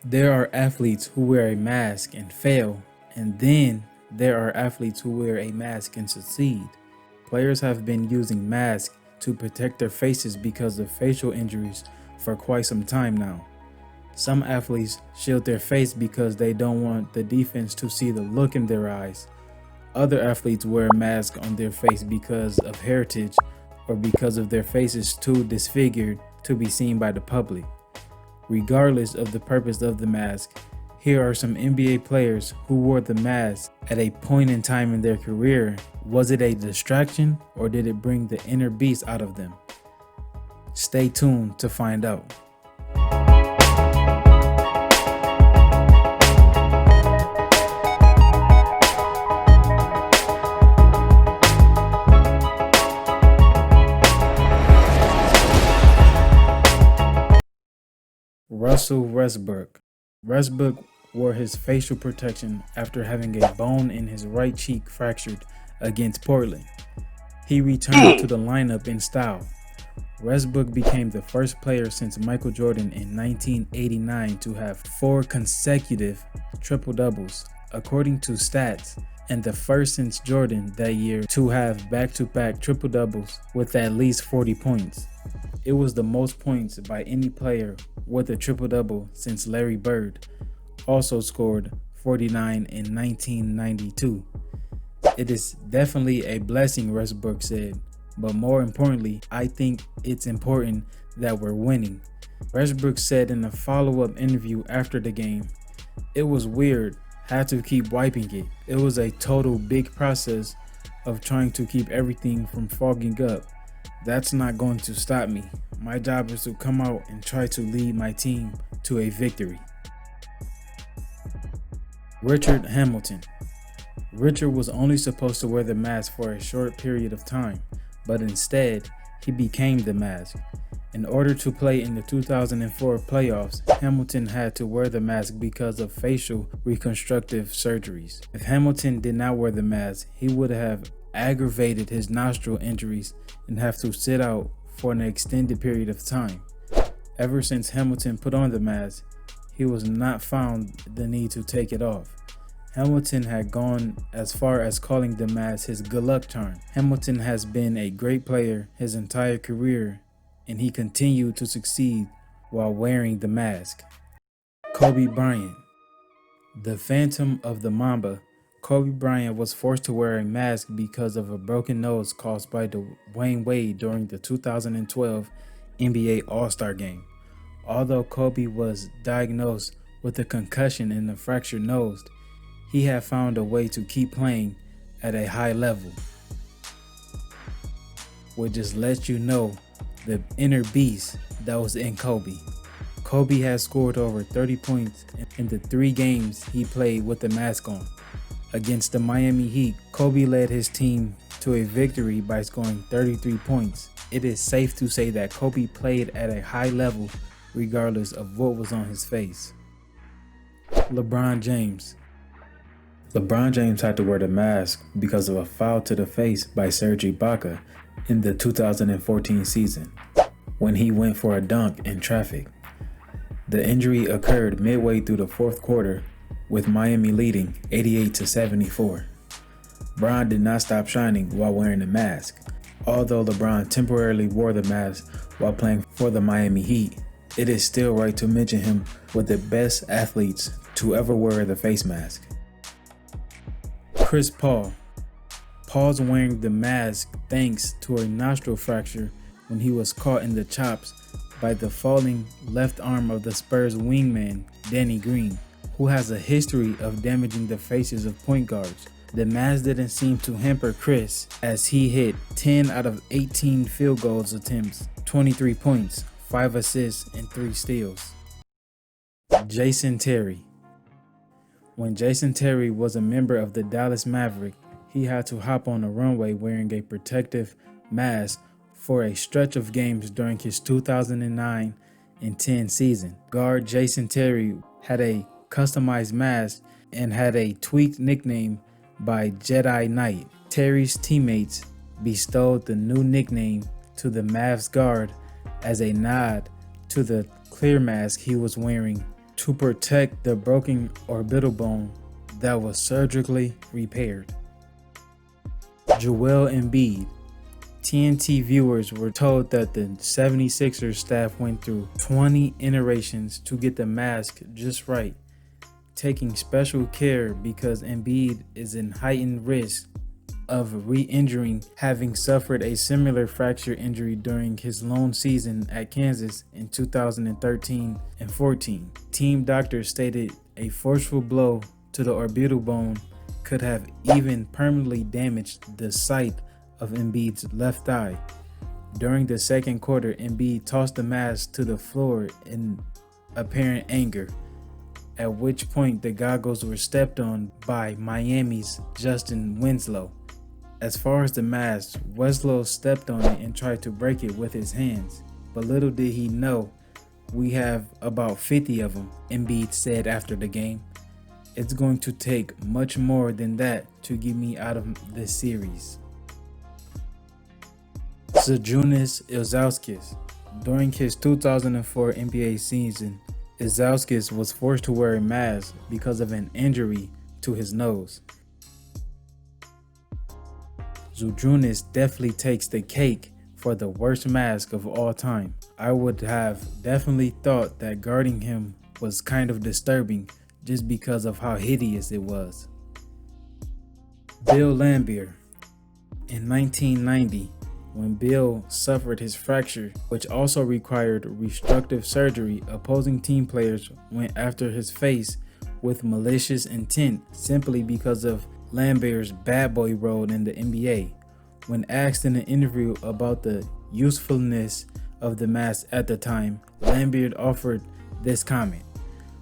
There are athletes who wear a mask and fail, and then there are athletes who wear a mask and succeed. Players have been using masks to protect their faces because of facial injuries for quite some time now. Some athletes shield their face because they don't want the defense to see the look in their eyes. Other athletes wear a mask on their face because of heritage or because of their faces too disfigured to be seen by the public. Regardless of the purpose of the mask, here are some NBA players who wore the mask at a point in time in their career. Was it a distraction or did it bring the inner beast out of them? Stay tuned to find out. Russell Westbrook. Westbrook wore his facial protection after having a bone in his right cheek fractured against Portland. He returned to the lineup in style. Westbrook became the first player since Michael Jordan in 1989 to have 4 consecutive triple-doubles, according to stats, and the first since Jordan that year to have back-to-back triple-doubles with at least 40 points. It was the most points by any player with a triple-double since Larry Bird also scored 49 in 1992. It is definitely a blessing, Westbrook said, but more importantly, I think it's important that we're winning. Westbrook said in a follow-up interview after the game, "It was weird, had to keep wiping it. It was a total big process of trying to keep everything from fogging up. That's not going to stop me. My job is to come out and try to lead my team to a victory." Richard Hamilton. Richard was only supposed to wear the mask for a short period of time, but instead, he became the mask. In order to play in the 2004 playoffs, Hamilton had to wear the mask because of facial reconstructive surgeries. If Hamilton did not wear the mask, he would have aggravated his nostril injuries and have to sit out for an extended period of time. Ever since Hamilton put on the mask, he was not found the need to take it off. Hamilton had gone as far as calling the mask his good luck charm. Hamilton has been a great player his entire career, and he continued to succeed while wearing the mask. Kobe Bryant. The Phantom of the Mamba, Kobe Bryant was forced to wear a mask because of a broken nose caused by Dwayne Wade during the 2012 NBA All-Star Game. Although Kobe was diagnosed with a concussion and a fractured nose, he had found a way to keep playing at a high level. Which just lets you know the inner beast that was in Kobe. Kobe has scored over 30 points in the 3 games he played with the mask on. Against the Miami Heat, Kobe led his team to a victory by scoring 33 points. It is safe to say that Kobe played at a high level regardless of what was on his face. LeBron James. LeBron James had to wear the mask because of a foul to the face by Serge Ibaka in the 2014 season when he went for a dunk in traffic. The injury occurred midway through the 4th quarter with Miami leading 88-74. Bron did not stop shining while wearing the mask. Although LeBron temporarily wore the mask while playing for the Miami Heat, it is still right to mention him with the best athletes to ever wear the face mask. Chris Paul. Paul's wearing the mask thanks to a nostril fracture when he was caught in the chops by the falling left arm of the Spurs wingman Danny Green, who has a history of damaging the faces of point guards. The mask didn't seem to hamper Chris as he hit 10 out of 18 field goals attempts, 23 points, 5 assists, and 3 steals. Jason Terry. When Jason Terry was a member of the Dallas Mavericks, he had to hop on a runway wearing a protective mask for a stretch of games during his 2009 and 10 season. Guard Jason Terry had a customized mask and had a tweaked nickname by Jedi Knight. Terry's teammates bestowed the new nickname to the Mavs guard as a nod to the clear mask he was wearing to protect the broken orbital bone that was surgically repaired. Joel Embiid. TNT viewers were told that the 76ers staff went through 20 iterations to get the mask just right, taking special care because Embiid is in heightened risk of re-injuring, having suffered a similar fracture injury during his lone season at Kansas in 2013 and 14. Team doctors stated a forceful blow to the orbital bone could have even permanently damaged the sight of Embiid's left eye. During the second quarter, Embiid tossed the mask to the floor in apparent anger, at which point the goggles were stepped on by Miami's Justin Winslow. As far as the mask, Winslow stepped on it and tried to break it with his hands, but little did he know we have about 50 of them, Embiid said after the game. It's going to take much more than that to get me out of this series. Zydrunas Ilgauskas. During his 2004 NBA season, Ilgauskas was forced to wear a mask because of an injury to his nose. Zydrunas definitely takes the cake for the worst mask of all time. I would have definitely thought that guarding him was kind of disturbing just because of how hideous it was. Bill Laimbeer. In 1990, when Bill suffered his fracture, which also required reconstructive surgery, opposing team players went after his face with malicious intent simply because of Laimbeer's bad boy role in the NBA. When asked in an interview about the usefulness of the mask at the time, Laimbeer offered this comment: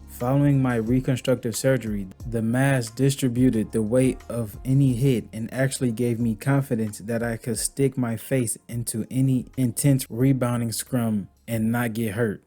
"Following my reconstructive surgery, the mask distributed the weight of any hit and actually gave me confidence that I could stick my face into any intense rebounding scrum and not get hurt."